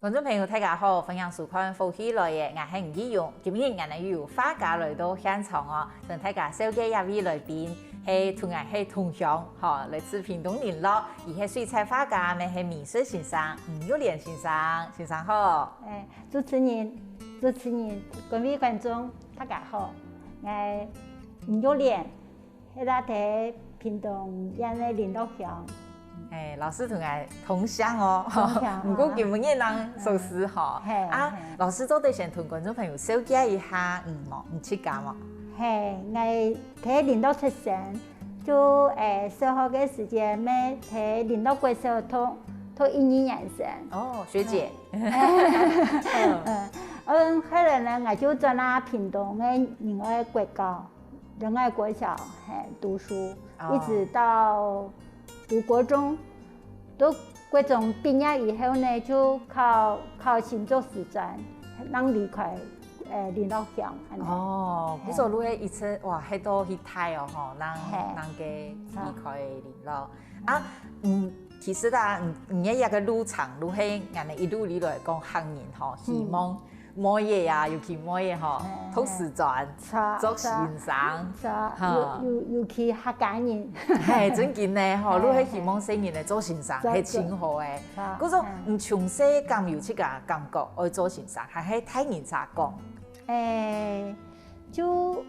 观众朋友大家好，分享收看福喜来嘅，我係吳依容。今日我哋由花家來到現場哦，同大家紹介一位來賓，係同我係同鄉，來自屏東連絡，而係水彩畫家，咪係美術先生吳玉蓮先生，先生好。主持人，各位觀眾大家好，我係吳玉蓮，係喺屏東縣嘅連絡鄉。老師同我同鄉哦，唔過基本嘅人熟識嗬。老師都得先同觀眾朋友紹介一下唔出家嘛。我喺連絡出生，就小學嘅時間咩喺連絡國小讀1、2年生。哦，學姐。後來呢，我就轉到屏東嘅另外國高、另外國小讀書，一直到讀國中。讀國中畢業以後呢，就考新竹師專，能離開連絡鄉。哦，嗰時你一次哇，喺度去睇哦，能嘅離開連絡。其實啦，一個路程，你係人哋一路嚟講行人嗬，希望冇嘢啊，尤其冇嘢嗬，讀師專，做先生，尤其客家人，係真見咧嗬，你係希望新人嚟做先生，係真好嘅。嗰種唔從細咁有出個感覺，愛做先生，係睇人咋講。就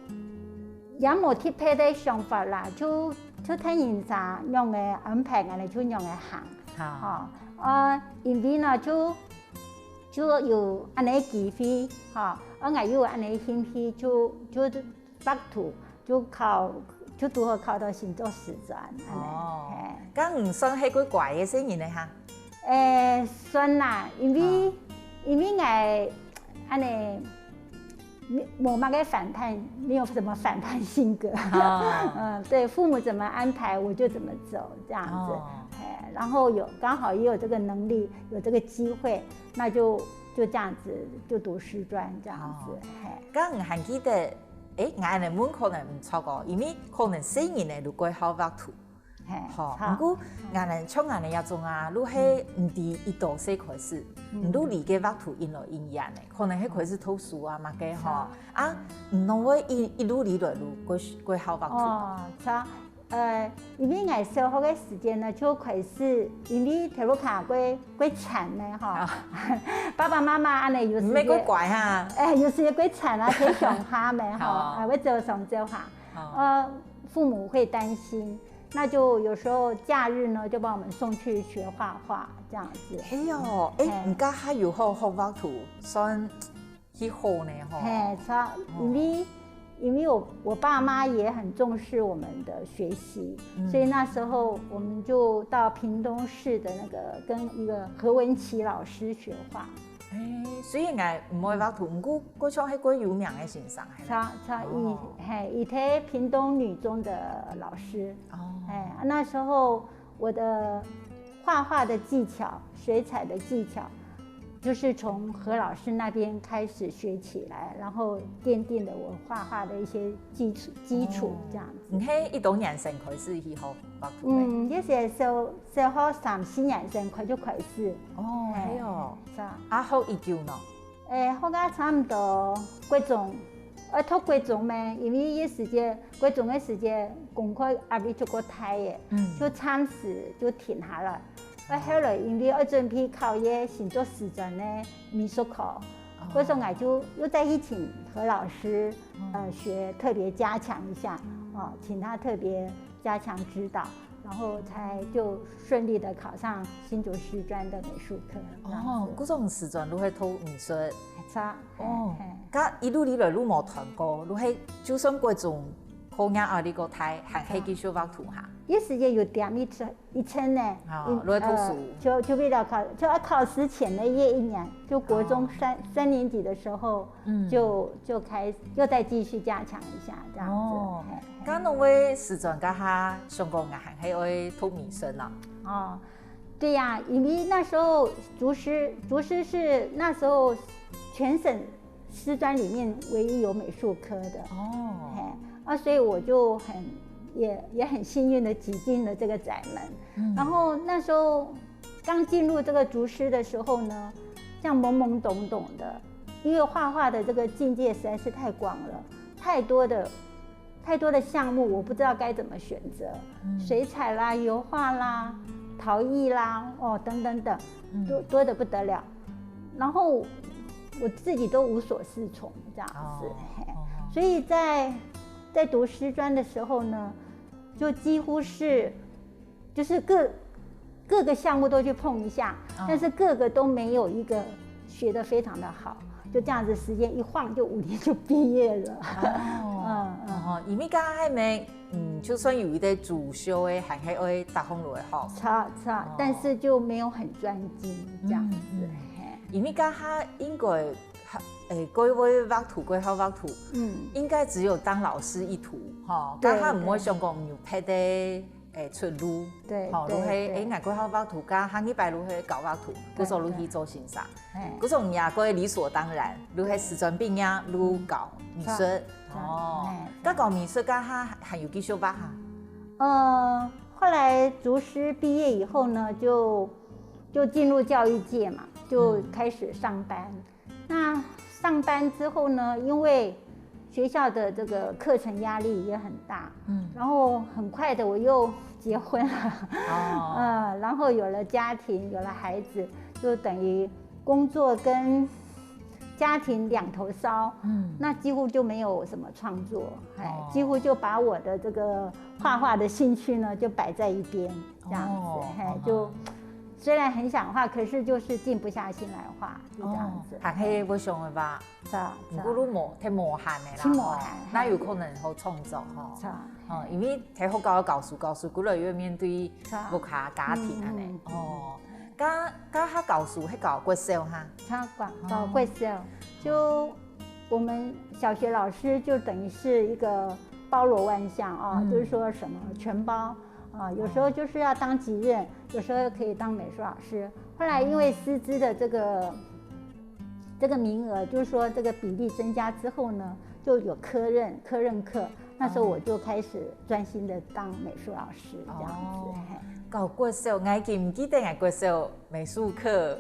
也冇特別的想法啦，就睇人咋樣嘅安排，我哋就樣嘅行。因為呢就有安尼機會，我有安尼興趣，就畫圖，就拄好考到新竹師專。咁唔算係幾怪嘅聲音咧嚇？算啦，因為我安尼冇乜個反叛，沒有什麼反叛性格。對，父母怎麼安排我就怎麼走，這樣子。然後剛好也有這個能力，有這個機會，那就這樣子就讀師專這樣子。咁我還記得，我哋門可能唔錯個，因為可能細年咧，如果學畫圖，不過我哋從我哋一種啊，如係唔啲一到四開始，唔都理解畫圖因來因樣咧，可能係開始讀書啊嘛嘅嗬，唔能會一路嚟來路過學畫圖。因為我小學嘅時間呢，就開始，因為睇路卡過慘咧，爸爸媽媽安尼有時咩個怪哈？有時過慘啊，睇上下咩我走上走下，父母會擔心，那就有時候假日呢，就把我們送去學畫畫，這樣子。唔家還有學畫圖，算幾好呢因為我爸媽也很重視我們的學習，所以那時候我們就到屏東市的那個跟一個何文琪老師學畫。雖然我唔會畫圖，不過嗰種係個有名嘅先生。以前屏東女中的老師。那時候我的畫畫的技巧、水彩的技巧，就是從何老師那邊開始學起來，然後奠定了我畫畫的一些基礎這樣子。你係一到年生開始去學畫圖嘅？一些小學3、4年生就開始。學一久呢？學咗差唔多國中，讀國中咩？因為一時間國中嘅時間功課壓力就過大嘅，就暫時就停下來。後來因為我準備考嘢新竹師專的美術課，嗰時候我就又再去請何老師，學特別加強一下，請他特別加強指導，然後才就順利的考上新竹師專的美術課。嗰種師專你係讀美術？咁一路嚟來路冇斷過，你係就算國中考啱你個題，還係繼續畫圖下？一時間有點一層呢，就為了就要考試前的一年，就國中三年級的時候，就開始又再繼續加強一下，這樣子。咁你會師專家下上過還係會讀美術啦？對呀，因為那時候竹師是那時候全省師專裡面唯一有美術科的。所以我就也很幸運的擠進了這個窄門。然後那時候剛進入這個竹師的時候呢，这样懵懵懂懂的，因为画画的这个境界实在是太广了，太多的项目，我不知道该怎么选择，水彩啦、油画啦、陶艺啦，等等等，多得不得了。然后我自己都无所适从这样子，所以在读师专的时候呢，就几乎是就是各个项目都去碰一下，但是各个都没有一个学得非常的好，就这样子时间一晃就5年就毕业了。因为刚刚还没，就算有一个主修的，还可以打风落好。差，但是就没有很专精这样子。因为刚刚应该，各位画图，各位好画图，应该只有当老师一途，刚刚唔会想讲有拍的。出路，对，如係外國學畫圖家，下禮拜如係教畫圖，嗰時候如去做欣賞，嗰時候也過理所當然，如係師專畢業，如教美術，咁教美術家還有繼續畫哈？後來讀師畢業以後呢，就進入教育界嘛，就開始上班。那上班之後呢，因為學校的這個課程壓力也很大，然後很快的我又結婚了，然後有了家庭，有了孩子，就等於工作跟家庭兩頭燒，那幾乎就沒有什麼創作，幾乎就把我的這個畫畫的興趣呢就擺在一邊，這樣子，就雖然很想畫，可是就是靜不下心來畫，就這樣子。但係我想嘅吧，如果你太磨閒嘅啦，太磨閒，那有可能好創作哈。因為睇學校教書，古來要面對屋企家庭安尼。家下教書係教國小哈？教國小，就我們小學老師就等於是一個包羅萬象啊，就是說什麼全包。有時候就是要當級任，有時候可以當美術老師。後來因為師資的這個名額，就是說這個比例增加之後呢，就有科任課。那時候我就開始專心的當美術老師，這樣子。教國小，我記得我國小美術課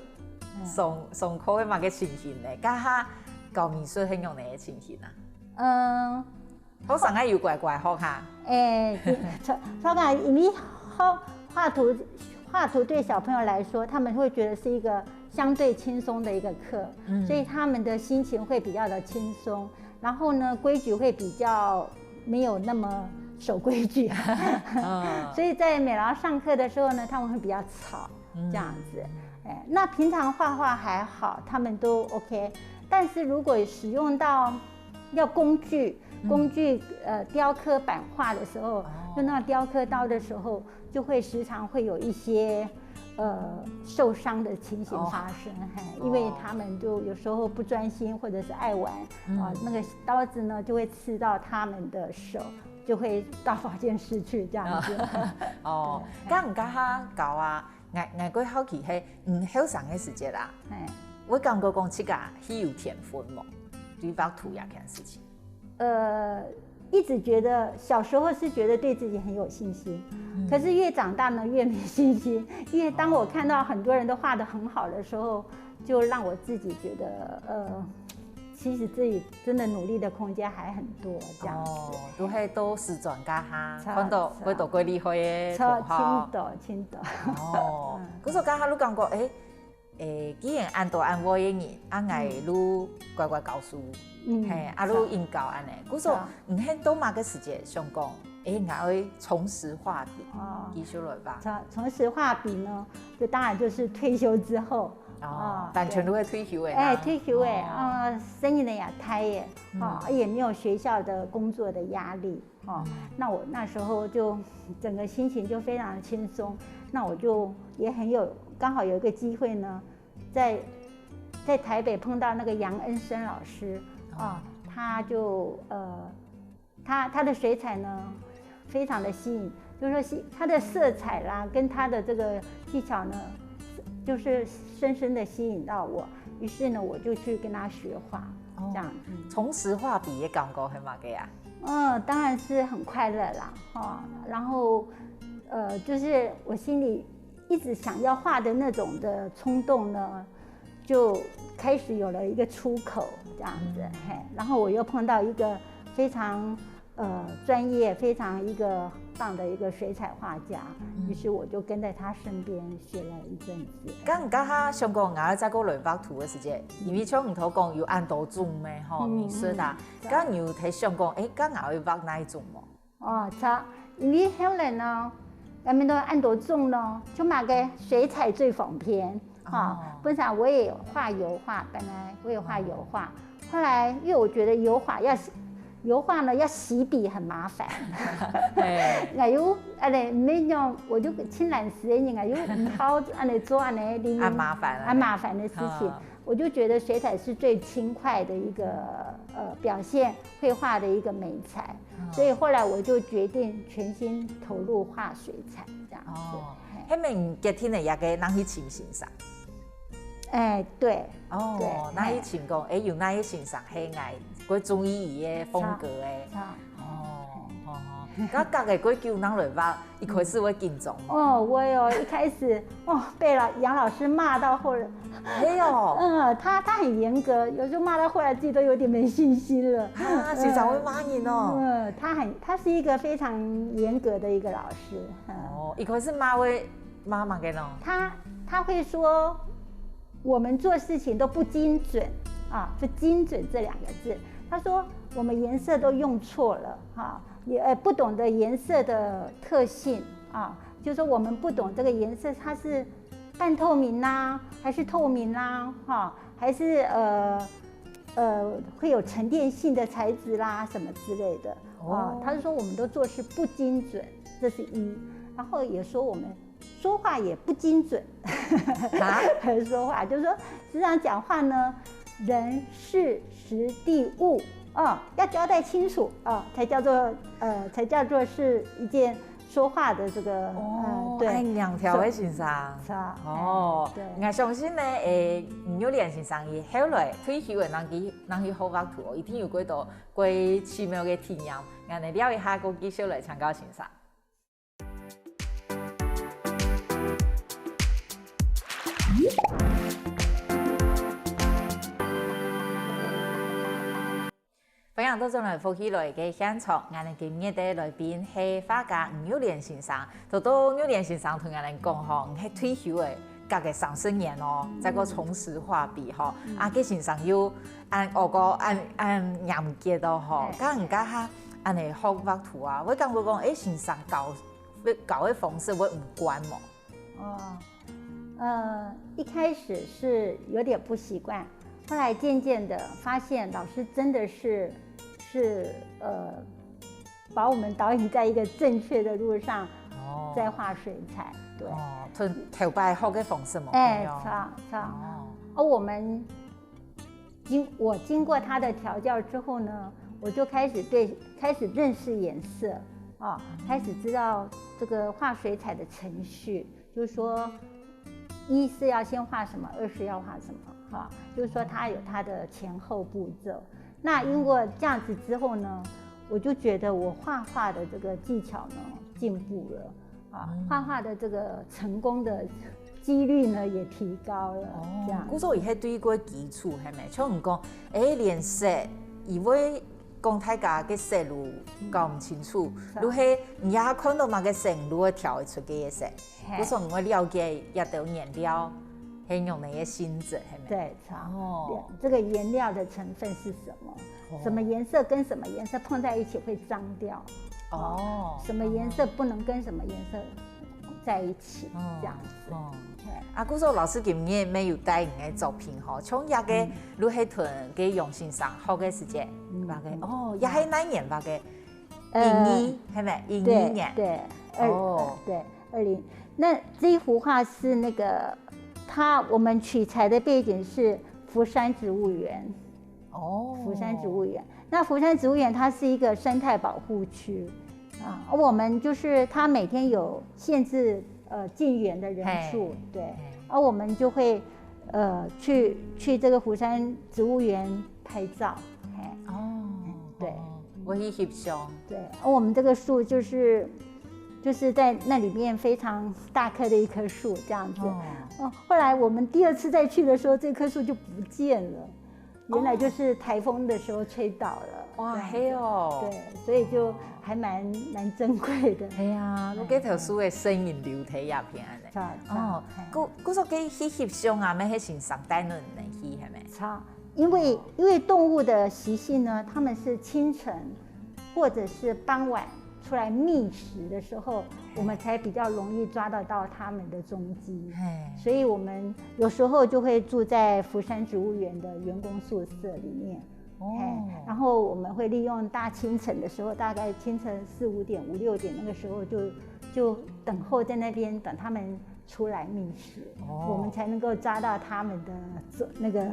上課係乜嘅情形呢？家下教美術係用咩情形啊？好上下有怪好哈。超感，因為畫圖對小朋友來說，他們會覺得是一個相對輕鬆的一個課，所以他們的心情會比較的輕鬆，然後呢規矩會比較沒有那麼守規矩，所以在美勞上課的時候呢，他們會比較吵，這樣子。那平常畫畫還好，他們都 OK， 但是如果使用到要工具雕刻版畫的時候，用到雕刻刀的時候，就會時常會有一些受傷的情形發生，因為他們就有時候不專心或者是愛玩，那個刀子呢就會刺到他們的手，就會到保健室去這樣子。咁家下教啊，我個好奇係後生嘅時節啦，我感覺講這個係有天分喎，對畫圖呀件事情。一直覺得小時候是覺得對自己很有信心，可是越長大呢越沒信心，因為當我看到很多人都畫得很好的時候，就讓我自己覺得其實自己真的努力的空間還很多，這樣子。都係都師專家哈，看到會到幾厲害嘅同學。青島。嗰時候家下都感覺既然按到按我嘅人，按我都乖乖教書。都應教安尼，嗰時候唔係多嘛嘅時節想講，我會重拾畫筆，繼續來吧。重拾畫筆呢，就當然就是退休之後，完全都會退休誒。退休誒，生意呢也開誒，也沒有學校的工作的壓力，那我那時候就整個心情就非常的輕鬆，那我就也很有剛好有一個機會呢，在台北碰到那個楊恩生老師。他就他的水彩呢，非常的吸引，就是說他的色彩啦，跟他的這個技巧呢，就是深深的吸引到我。於是呢，我就去跟他學畫，這樣。重拾畫筆嘅感覺係乜嘅呀？當然是很快樂啦，然後就是我心裡一直想要畫的那種的衝動呢，就开始有了一个出口这样子，然后我又碰到一个非常专业、非常一个棒的一个水彩画家，于是我就跟在他身边学了一阵子。咁唔家下想講我在個雷畫圖嘅時節，因為像唔頭講有按多種嘅吼美術啦，咁你有睇想講，咁我要畫哪一種冇？哦，差，因為後來呢，我們都按多種呢，就買個水彩最仿篇。本來我也畫油畫，本來我也畫油畫，後來因為我覺得油畫呢要洗筆很麻煩，沒用，我就輕懶時又唔好做很麻煩的事情，我就覺得水彩是最輕快的一個表現繪畫的一個美材，所以後來我就決定全心投入畫水彩這樣子。迄面隔天的也個人去親欣賞。對。哦，那以前講，有那一欣賞係我佢中意伊嘅風格嘅。咁隔個佢叫人來畫，一開始會緊張。我一開始被楊老師罵到後來。他很嚴格，有時候罵到後來自己都有點沒信心了。時常會罵人哦。他是一個非常嚴格的一個老師。一開始罵會罵嘅呢？他會說。我們做事情都不精準就精準這兩個字。他說我們顏色都用錯了也不懂得顏色的特性就是說我們不懂這個顏色它是半透明啦，還是透明啦還是會有沉澱性的材質啦什麼之類的他就說我們都做事不精準，這是一。然後也說我們說話也不精準說話就是說，實際上講話呢，人事時地物要交代清楚才叫做是一件說話的這個對兩條的先生對，我相信呢吳幼蓮先生伊後來退休的人去學畫圖一定有幾多幾奇妙的體驗，我哋了一下個繼續來請教先生。歡迎到進來福喜來嘅現場，我哋今日嘅來賓係畫家吳幼蓮先生。到吳幼蓮先生同我哋講吼，係退休嘅，隔個30年再個從事畫筆吼。佢先生又按嚴格到吼，咁人家嚇按嚟學畫圖我感覺講先生搞嘅方式會唔慣一開始是有點不習慣，後來漸漸的發現老師真的是把我們導引在一個正確的路上，在畫水彩。對，從頭擺學嘅方式嘛。我經過他的調教之後呢，我就開始認識顏色開始知道這個畫水彩的程序，就是說一是要先畫什麼，二是要畫什麼就是說它有它的前後步驟。那因為這樣子之後呢，我就覺得我畫畫的這個技巧呢進步了畫畫的這個成功的幾率呢也提高了。這樣。古時候伊係對個基礎係咪？像唔講連色，以為講大家嘅色路搞唔清楚，如係你也看到嘛個色路會調出嘅色，古時候我了解一道顏料。很用那些芯子，對，這個顏料的成分是什麼？什麼顏色跟什麼顏色碰在一起會髒掉？什麼顏色不能跟什麼顏色在一起？這樣子。古時候老師今年沒有帶你嘅作品從一個魯黑屯嘅用欣賞學嘅時間，也係哪年畫嘅？12係咪？12年。對，20。那這一幅畫是那個。我們取材的背景是福山植物園。福山植物園。那福山植物園它是一個生態保護區我們就是它每天有限制進園的人數，對，而我們就會去這個福山植物園拍照。對，我去翕相。對，而我們這個樹就是在那裡面非常大棵的一棵樹，這樣子。哦，后来我们第2次再去的时候，这棵树就不见了，原来就是台风的时候吹倒了。哇，嘿哦，对，所以就还蛮珍贵的。系啊，我这条树的生命流体也平安嘞。哦，古说去翕相啊，咩迄是上单人来翕系咪？差，因为动物的习性呢，它们是清晨或者是傍晚出来觅食的时候，我们才比较容易抓得到它们的踪迹。所以我们有时候就会住在福山植物园的员工宿舍里面。然后我们会利用大清晨的时候，大概清晨4、5点、5、6点那个时候就等候在那边等他们出来觅食，我们才能够抓到他们的那个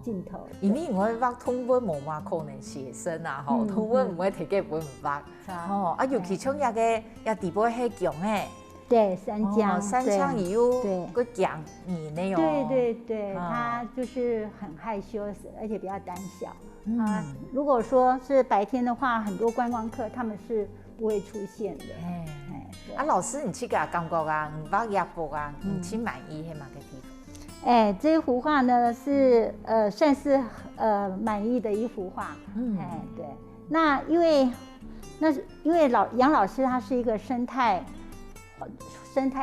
镜头。因为我挖通本无嘛可能写生啊，吼，通本唔会摕几本唔挖，哦，啊，尤其像那个也地波迄强诶。对，三江也有个讲你那种。对，他就是很害羞，而且比较胆小。如果说是白天的话，很多观光客他们是不会出现的。老师，你去个感觉啊，你把亚博啊，你去满意迄嘛个地方？这幅画呢是算是满意的一幅画。对。那因为杨老师他是一个生态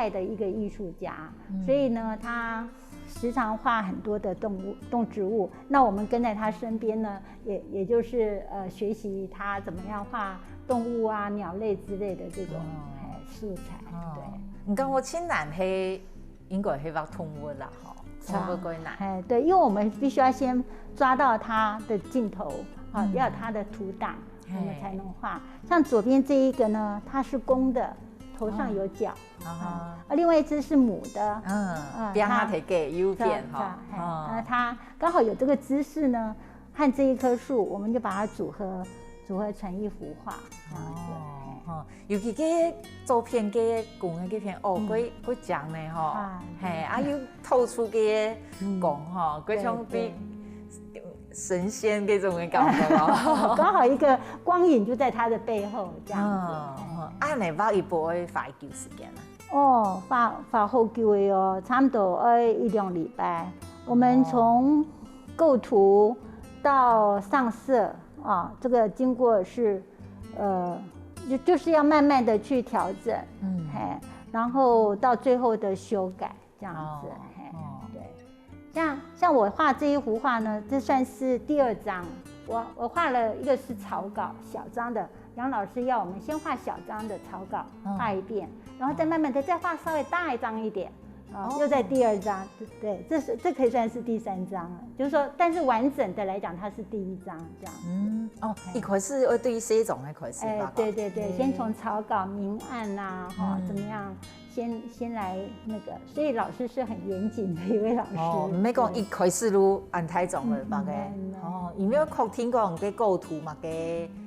的一个艺术家，所以呢，他时常画很多的动植物。那我们跟在他身边呢，也就是学习他怎么样画动物啊、鸟类之类的这种素材。对，你讲我亲难黑，应该黑画动物啦，哈，动物归难。对，因为我们必须要先抓到它的镜头，要有它的图档，我们才能画。像左边这一个呢，它是公的。头上有角，另外一只是母的，边它提给右边哈，它刚好有这个姿势呢，和这一棵树，我们就把它组合成一幅画，这样子。尤其个照片个讲的这片贵讲呢哈，又透出个讲哈，贵像比神仙这种的感觉哦，刚好一个光影就在它的背后这样子。你画一部会花久时间啊？画好久的哦，差不多要1、2礼拜。我们从构图到上色啊，这个经过是就是要慢慢的去调整，然后到最后的修改这样子，对。像我画这一幅画呢，这算是第2张。我画了一个是草稿小张的，杨老师要我们先画小张的草稿画一遍，然后再慢慢的再画稍微大一张一点，又在第2张，对，这可以算是第3张了，就是说，但是完整的来讲，它是第1张这样。一开始会对于这种的开始吧？对，先从草稿明暗啊，怎么样？先来那个，所以老师是很严谨的一位老师。唔係講一開始就按太重了吧？因為我聽講個構圖嘛，個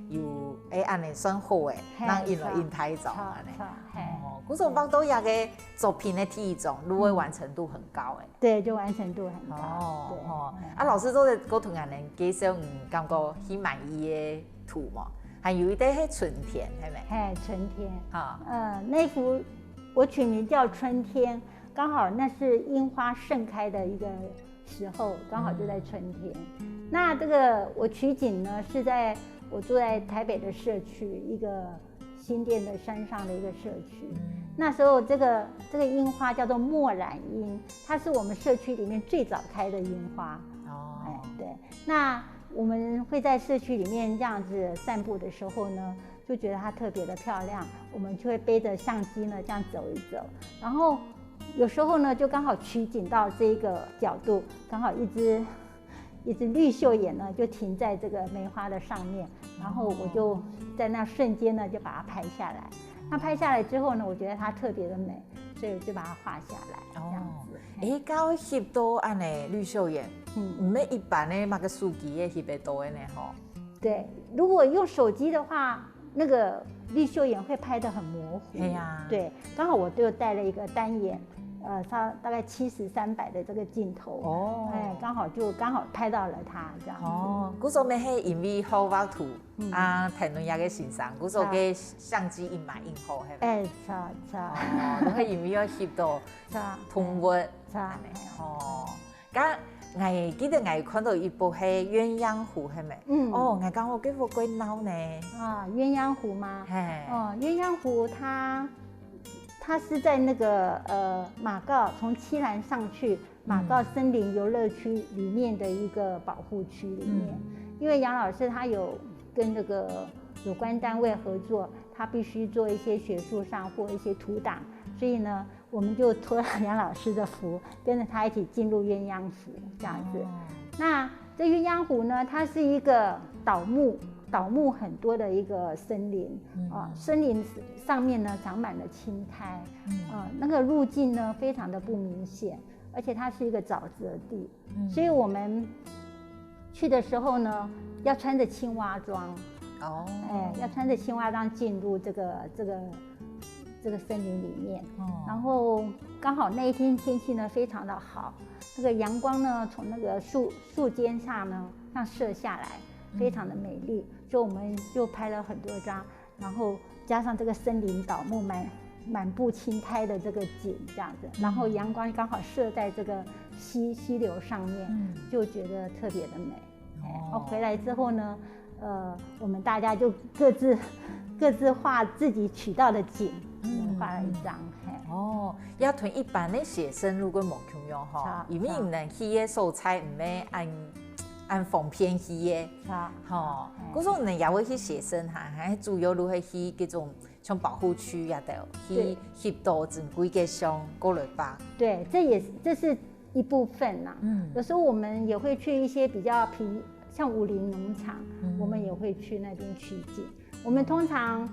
有按呢算好誒，讓印了印太重安尼。古時候畫到一個作品的體重，如果完成度很高誒。對，就完成度很高。老師做的嗰圖案呢，介紹感覺很滿意的圖嘛，還有一啲係春天，係咪？春天。那幅。我取名叫春天，刚好那是樱花盛开的一个时候，刚好就在春天。那这个我取景呢，是在我住在台北的社区，一个新店的山上的一个社区。那时候这个樱花叫做墨染樱，它是我们社区里面最早开的樱花。对。那我们会在社区里面这样子散步的时候呢，就觉得它特别的漂亮，我们就会背着相机呢这样走一走，然后有时候呢就刚好取景到这个角度，刚好一只绿袖眼呢就停在这个梅花的上面，然后我就在那瞬间呢就把它拍下来。那拍下来之后呢，我觉得它特别的美，所以我就把它画下来，这样子。到翕到安尼绿袖眼，唔係一般的那個手機嘅翕得多的呢吼。对，如果用手機的話，那個綠袖眼會拍得很模糊。對，剛好我就帶了一個單眼，大概70-300的這個鏡頭。剛刚好拍到了他这样。哦，古时候咪係因為好畫圖啊，睇到一個欣賞，古時候嘅相機一買一好係咪？差。哦，都係因為要翕到動物。哦，咁我記得我看到一部係鴛鴦湖係咪？哦，我講我幾部鬼鬧呢？啊，鴛鴦湖嗎？哦，鴛鴦湖它是在那个马告从七兰上去马告森林游乐区里面的一个保护区里面，因为杨老师他有跟那个有关单位合作，他必须做一些学术上或一些图档，所以呢，我们就托了杨老师的福，跟着他一起进入鸳鸯湖这样子。那这鸳鸯湖呢，它是一个倒木很多的一个森林森林上面呢长满了青苔，那个路径呢非常的不明显，而且它是一个沼泽地，所以我们去的时候呢要穿着青蛙装，要穿着青蛙装进入这个森林里面，然后刚好那一天天气呢非常的好，那个阳光呢从那个树尖上呢这样射下来，非常的美丽，所以我们就拍了很多张，然后加上这个森林倒木满布青苔的这个景这样子，然后阳光刚好射在这个溪流上面，就觉得特别的美。回来之后呢，我们大家就各自画自己取到的景，画了一张。要同一般的學生如果冇咁樣嗬，因為人去嘅素材唔係按封片去嘅，嗰種人也會去寫生嚇，主要都係去嗰種像保護區呀度去翕到珍貴嘅相過來吧。對，這是一部分啦。有時候我們也會去一些比較像武林農場，我們也會去那邊取景。我們通常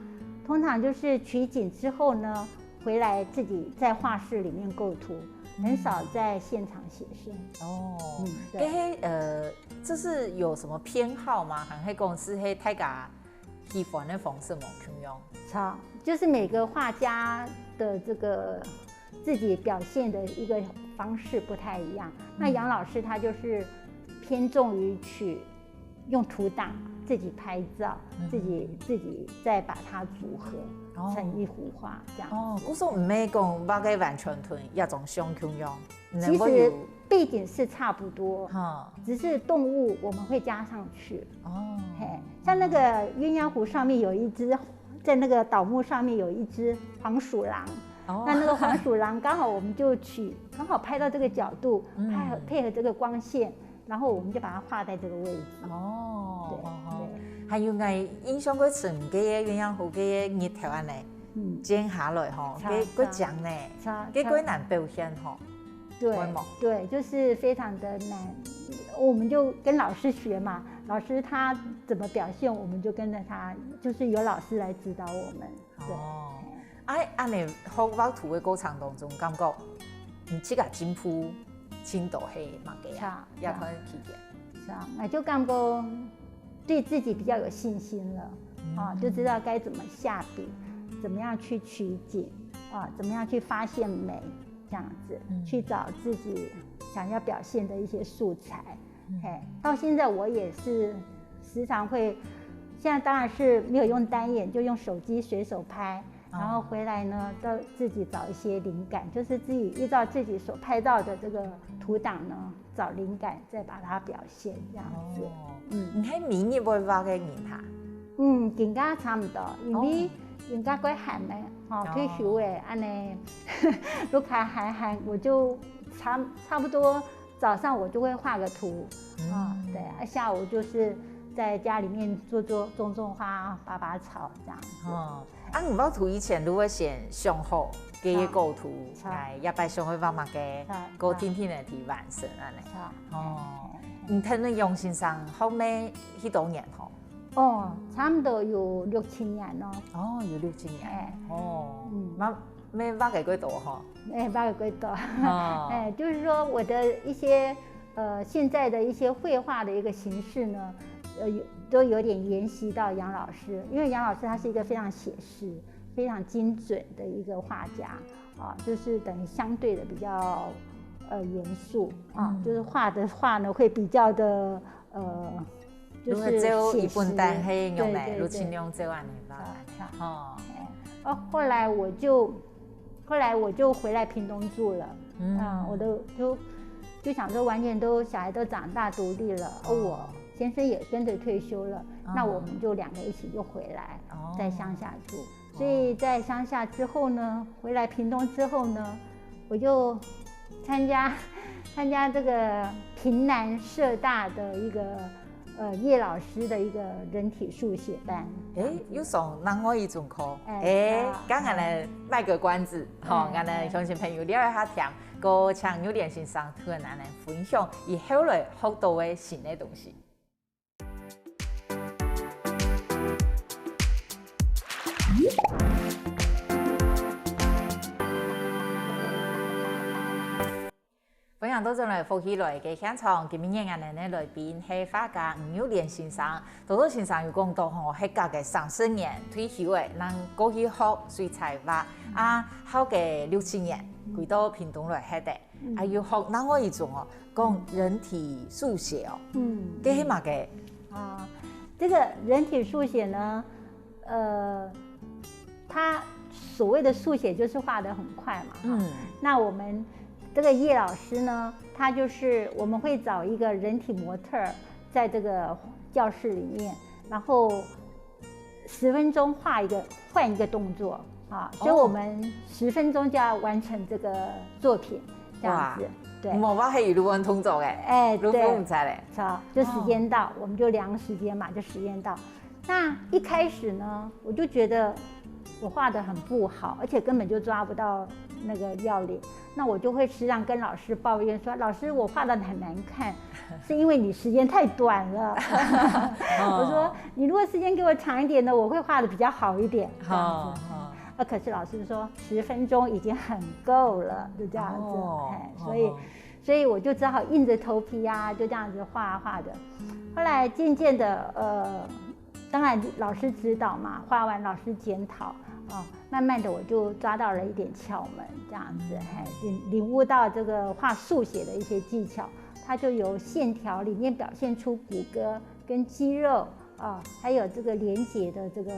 就是取景之後呢，回來自己在畫室裡面構圖。很少在現場寫生。對。這是有什麼偏好嗎？還是講是喺大家喜歡的方式冇咁樣？就是每個畫家的這個自己表現的一個方式不太一樣。那楊老師他就是偏重於去用圖檔自己拍照，自己再把它組合。成一幅畫這樣。古時候唔係講畫嘅完全同一種相咁樣。其實背景是差不多，只是動物我們會加上去。像那個鴛鴦湖上面有一隻，在那個倒木上面有一隻黃鼠狼。那個黃鼠狼剛好我們就剛好拍到這個角度，配合這個光線，然後我們就把它畫在這個位置。還有我印象嗰陣嘅鴛鴦湖嘅日頭安尼，剪下來嗬，嗰獎呢，幾難表現嗬。對，就是非常的難。我們就跟老師學嘛，老師他怎麼表現，我們就跟着他，就是由老師來指導我們。安尼學畫圖嘅過程當中，感覺這個進步程度係乜嘅？也可以體驗。我就感覺對自己比較有信心了，就知道該怎麼下筆，怎麼樣去取景，怎麼樣去發現美，這樣子去找自己想要表現的一些素材。到現在我也是時常會，現在當然是沒有用單眼，就用手機隨手拍，然後回來呢，都自己找一些靈感，就是自己依照自己所拍到的這個圖檔呢，找靈感，再把它表現這樣子。你喺明年會畫嘅年下？更加差唔多，因為人家過寒咧，退休誒，安尼，如果寒，我就差不多早上我就會畫個圖，對，下午就是在家裡面種花、拔草這樣子。唔畫圖以前，如果先上好嘅構圖，一擺上去畫乜嘅，個天天嚟睇完成安尼。你睇你楊先生後尾幾多年嗬？差唔多有6-7年咯。有6-7年。咩畫嘅幾多嗬？畫嘅幾多？就是說我的一些現在的一些繪畫的一個形式呢，都有點沿襲到楊老師，因為楊老師他是一個非常寫實、非常精準的一個畫家，就是等於相對的比較严肃啊，就是画的画呢会比较的就是写实，对对对，如尽量这样的吧。后来我就回来屏东住了，我就想说，完全都小孩都长大独立了，我先生也跟着退休了，那我们就2个一起就回来，在乡下住。所以在乡下之后呢，回来屏东之后呢，我就参加这个屏南社大的一个叶老师的一个人体速写班。有上哪个一种课？刚才呢卖个关子，我们相信朋友了解下听，个请有点先生同我们分享，以后来学到的新的东西。分享到这里，福喜来嘅现场，今日我们的来宾是画家吴友莲先生。多先生有讲到吼，迄家嘅30年退休嘅，人过去学水彩画好嘅6、7年，回到屏东来学的，又学哪个一种哦，讲人体速写哦，这是嘛嘅？这个人体速写呢，它所谓的速写就是画得很快嘛，那我们这个叶老师呢，他就是我们会找一个人体模特在这个教室里面，然后10分钟换一个动作所以我们10分钟就要完成这个作品，这样子。对，冇话系如文通做嘅，如果唔知咧，就时间到，我们就量时间嘛，就时间到。那一开始呢，我就觉得我画得很不好，而且根本就抓不到那个要领，那我就会时常跟老师抱怨说，老师我画得很难看，是因为你时间太短了。我说你如果时间给我长一点呢，我会画得比较好一点。这样子。可是老师说10分钟已经很够了，就这样子。所以我就只好硬着头皮就这样子画的。后来渐渐的当然老师指导嘛，画完老师检讨慢慢的我就抓到了一点窍门，这样子领悟到这个画速写的一些技巧，它就由线条里面表现出骨骼跟肌肉还有这个连结的这个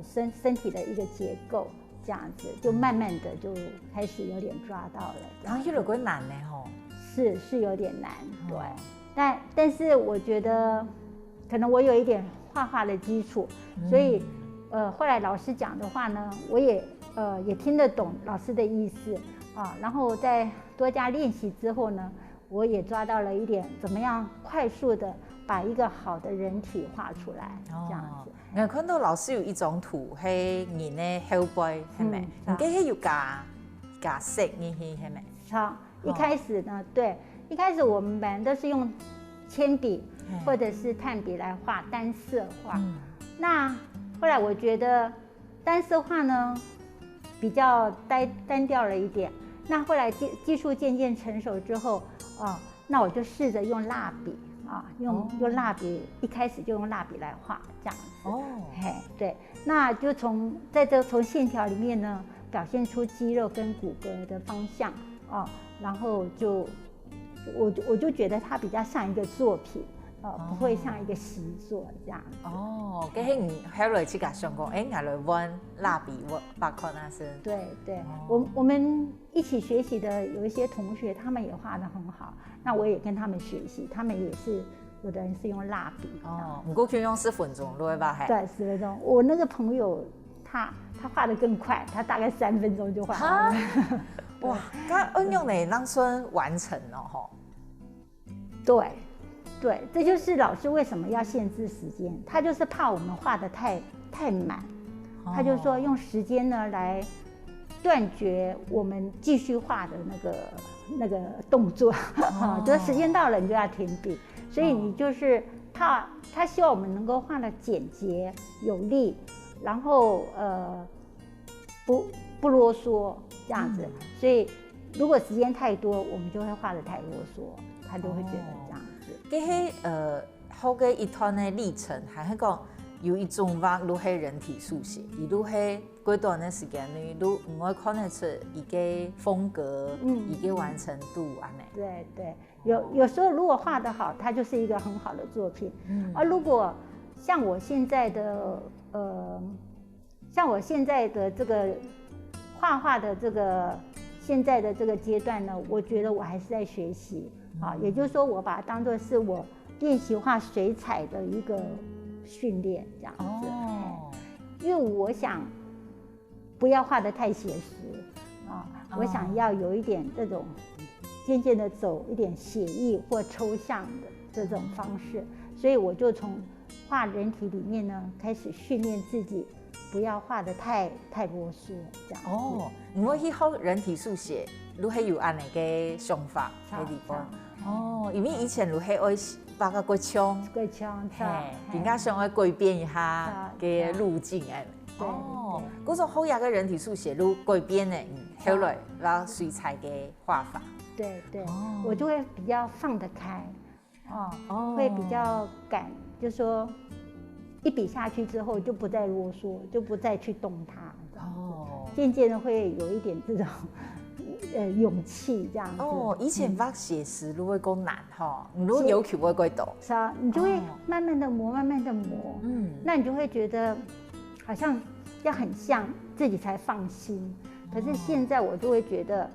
身体的一个结构，这样子就慢慢的就开始有点抓到了。然后有点难呢吼，是有点难，对，但是我觉得可能我有一点画的基础，所以后来老师讲的话呢，我也听得懂老师的意思然后在多加练习之后呢，我也抓到了一点怎么样快速的把一个好的人体画出来，这样子。我看到老师有一张图，係人的後背，係咪？你嗰啲要加色，你係咪？好，一开始呢，对，一开始我们本来都是用铅笔或者是炭笔来画单色画，那后来我觉得单色画呢比较单调了一点，那后来技术渐渐成熟之后那我就试着用蜡笔用蜡笔，一开始就用蜡笔来画这样子。对，那就从线条里面呢表现出肌肉跟骨骼的方向然后我就觉得它比较像一个作品不会像一个习作这样子。咁係後來自己想講，我來玩蠟筆畫畫那是。對，我們一起學習的有一些同學，他們也畫得很好，那我也跟他們學習，他們也是有的人是用蠟筆。唔過佢用10分鐘對吧？對，10分鐘。我那個朋友他畫得更快，他大概3分鐘就畫完了。哇，咁用嚟讓孫完成咯，对，这就是老師為什麼要限制時間，他就是怕我們畫得太滿，他就說用時間呢來斷絕我們繼續畫的那個動作，就是時間到了你就要停筆，所以你就是他希望我們能夠畫得簡潔有力，然後不囉嗦這樣子，所以如果時間太多，我們就會畫得太囉嗦，他就會覺得這樣。嗰啲好嘅一段嘅歷程，係講有一种画，如係人體速寫，而如係幾段嘅時間內，如唔會看得出一個風格，一個完成度安尼。对对，有时候如果画得好，它就是一个很好的作品。而如果像我现在的这个画画的这个现在的这个阶段呢，我觉得我还是在学习啊，也就是说，我把它当作是我练习画水彩的一个训练这样子。因为我想不要画得太写实啊，我想要有一点这种渐渐的走一点写意或抽象的这种方式，所以我就从画人体里面呢开始训练自己，不要画得太啰嗦这样。哦，我去学人体速寫，如係有安尼嘅想法喺地方。哦，因為以前如係愛畫個過槍，更加想愛改變一下嘅路徑誒。哦，嗰種好嘢嘅人體速寫，如改變嘅，後來畫水彩嘅畫法。对对，我就会比较放得开，会比较敢，就说一笔下去之后就不再啰嗦，就不再去动它，渐渐的会有一点这种勇气这样子。以前畫寫實如果夠難如果要求會幾多？是啊，你就會慢慢的磨，慢慢的磨，那你就會覺得好像要很像自己才放心。可是現在我就會覺得。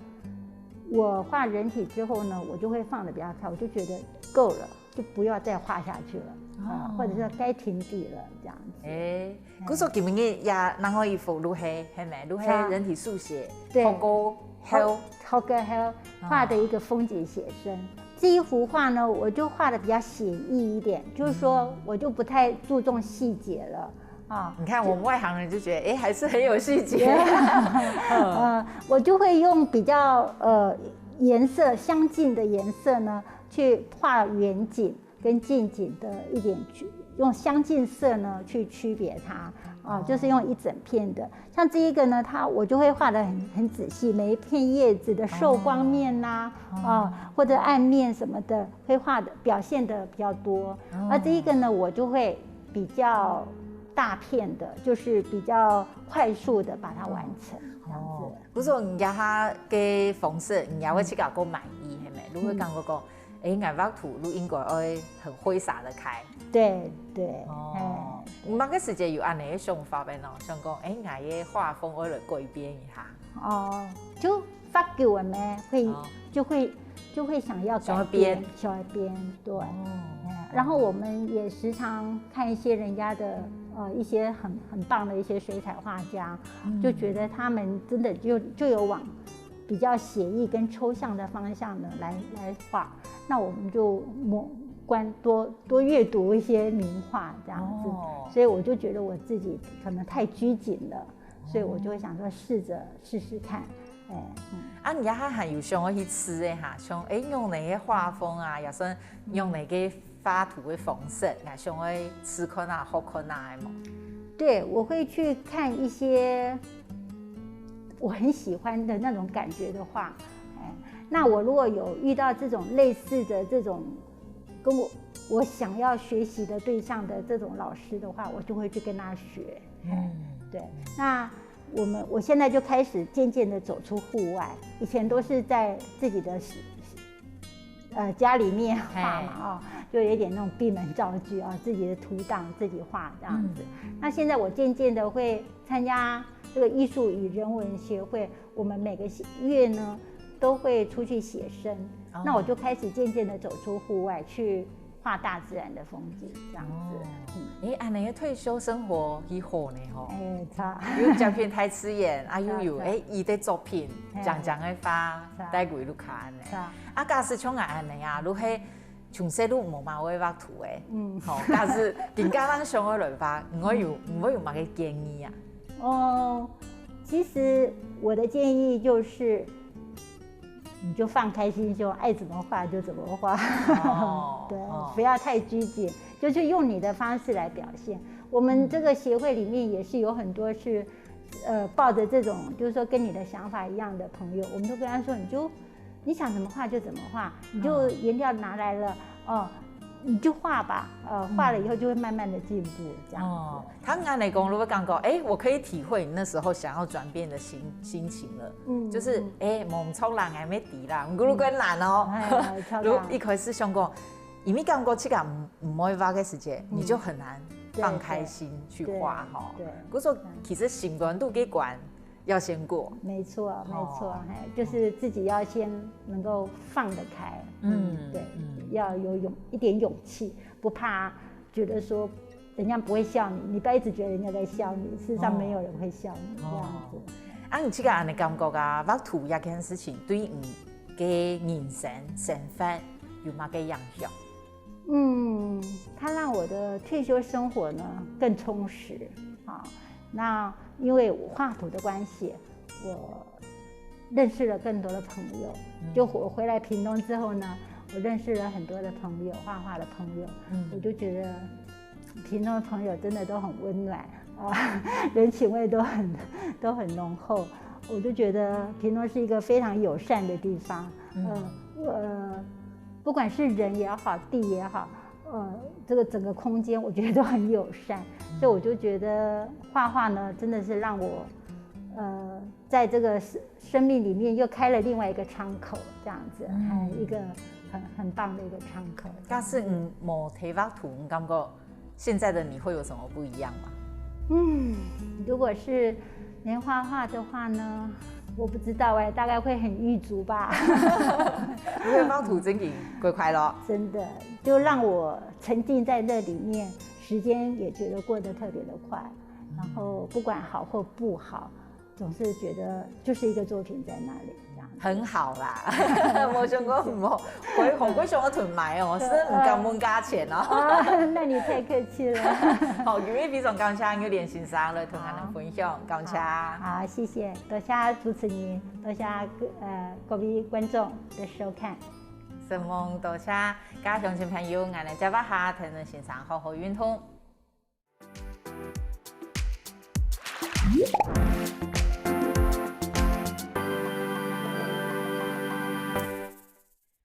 我畫人體之後呢，我就會放得比較開，我就覺得夠了，就不要再畫下去了，或者是該停筆了，這樣子。嗰時候今日也能夠衣服如係咪？如係人體速寫，對，好個畫的一個風景寫生。這一幅畫呢，我就畫得比較寫意一點，就是說我就不太注重細節了。你看我們外行人就覺得，還是很有細節。我就會用比較顏色相近的顏色呢，去畫遠景跟近景的一點用相近色呢去區別它就是用一整片的。像這一個呢，我就會畫得很仔細，每一片葉子的受光面或者暗面什麼的，會畫的表現得比較多。而這一個呢，我就會比較大片的，就是比較快速的把它完成，這樣子。嗰種人家嘅方式，人家會比較夠滿意，係咪？如果講嗰個，藝術圖，你應該會很揮灑得開。對。唔係個時間有安尼嘅想法咩？想講，藝嘅畫風我來改變一下。就發給我們就會想要改變，想要變，對。然後我們也時常看一些人家的一些很棒的一些水彩畫家，就覺得他們真的就有往比較寫意跟抽象的方向呢來畫，那我們就多閱讀一些名畫這樣子，所以我就覺得我自己可能太拘謹了，所以我就會想說試着試試看。而家還有想要去試嘅嚇，想用哪個畫風啊，也算用哪個畫圖的方式，想要試看啊，好看啊的嘛。對，我會去看一些我很喜歡的那種感覺的畫。那我如果有遇到這種類似的這種跟我想要學習的對象的這種老師的話，我就會去跟他學。對，那我現在就開始漸漸的走出戶外，以前都是在自己的家裡面畫嘛，就有點那種閉門造句自己的圖檔自己畫這樣子。那現在我漸漸的會參加這個藝術與人文協會，我們每個月呢都會出去寫生，那我就開始漸漸的走出戶外去畫大自然的風景，這樣子。安尼嘅退休生活幾好呢？差。有照片台詞演，又有伊的作品，講嘅畫帶給你看呢。假使像安尼啊，如係從細都冇嘛會畫圖嘅，假使更加咱想要來畫，唔會有乜嘅建議啊？其實我的建議就是你就放開心胸，愛怎麼畫就怎麼畫，對，不要太拘謹，就是用你的方式來表現。我們這個協會裡面也是有很多是，抱着這種就是說跟你的想法一樣的朋友，我們都跟他說，你想怎麼畫就怎麼畫，你就顏料拿來了，你就画吧，画了以后就会慢慢的进步，这样子。哦，他按来讲，如果讲过，我可以体会你那时候想要转变的心情了。就是梦冲浪还没底啦，如果难哦。如一开始想讲，因为感觉这个唔会花嘅时间，你就很难放开心去画哈。对，不说其实心关度给关。要先过，没错，没错，就是自己要先能够放得开，对，要有一点勇气，不怕觉得说人家不会笑你，你不要一直觉得人家在笑你，事实上没有人会笑你这样子。你这个安尼感觉啊，画图这件事情对你嘅人生身份有乜嘅影响？它让我的退休生活呢更充实啊。那因为我画图的关系，我认识了更多的朋友。就我回来屏东之后呢，我认识了很多的朋友，画画的朋友。我就觉得屏东的朋友真的都很温暖啊，人情味都很浓厚。我就觉得屏东是一个非常友善的地方。不管是人也好，地也好。这个整个空间我觉得都很友善，所以我就觉得画画呢，真的是让我在这个生命里面又开了另外一个窗口，这样子，一个很棒的一个窗口。但是没提画图，你感觉现在的你会有什么不一样吗？如果是连画画的话呢，我不知道大概会很郁足吧。因为画图真的过快乐，真的就让我沉浸在这里面，时间也觉得过得特别的快。然后不管好或不好，总是觉得就是一个作品在那里，这样很好啦。我想讲唔好，我想我囤买哦，是唔敢问价钱哦。那你太客气了。好，因为非常感谢有连先生来同我们分享，感谢。好，谢谢，多谢主持人，多谢各位观众的收看。希望多谢家乡亲朋友，我哋接把下听人先生好好运通。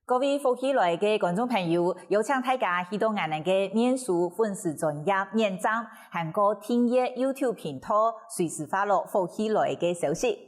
各位福喜來嘅觀眾朋友，有請大家去到我哋嘅面書粉絲專頁面站，韓國聽嘢 YouTube 頻道，隨時發落福喜來嘅消息。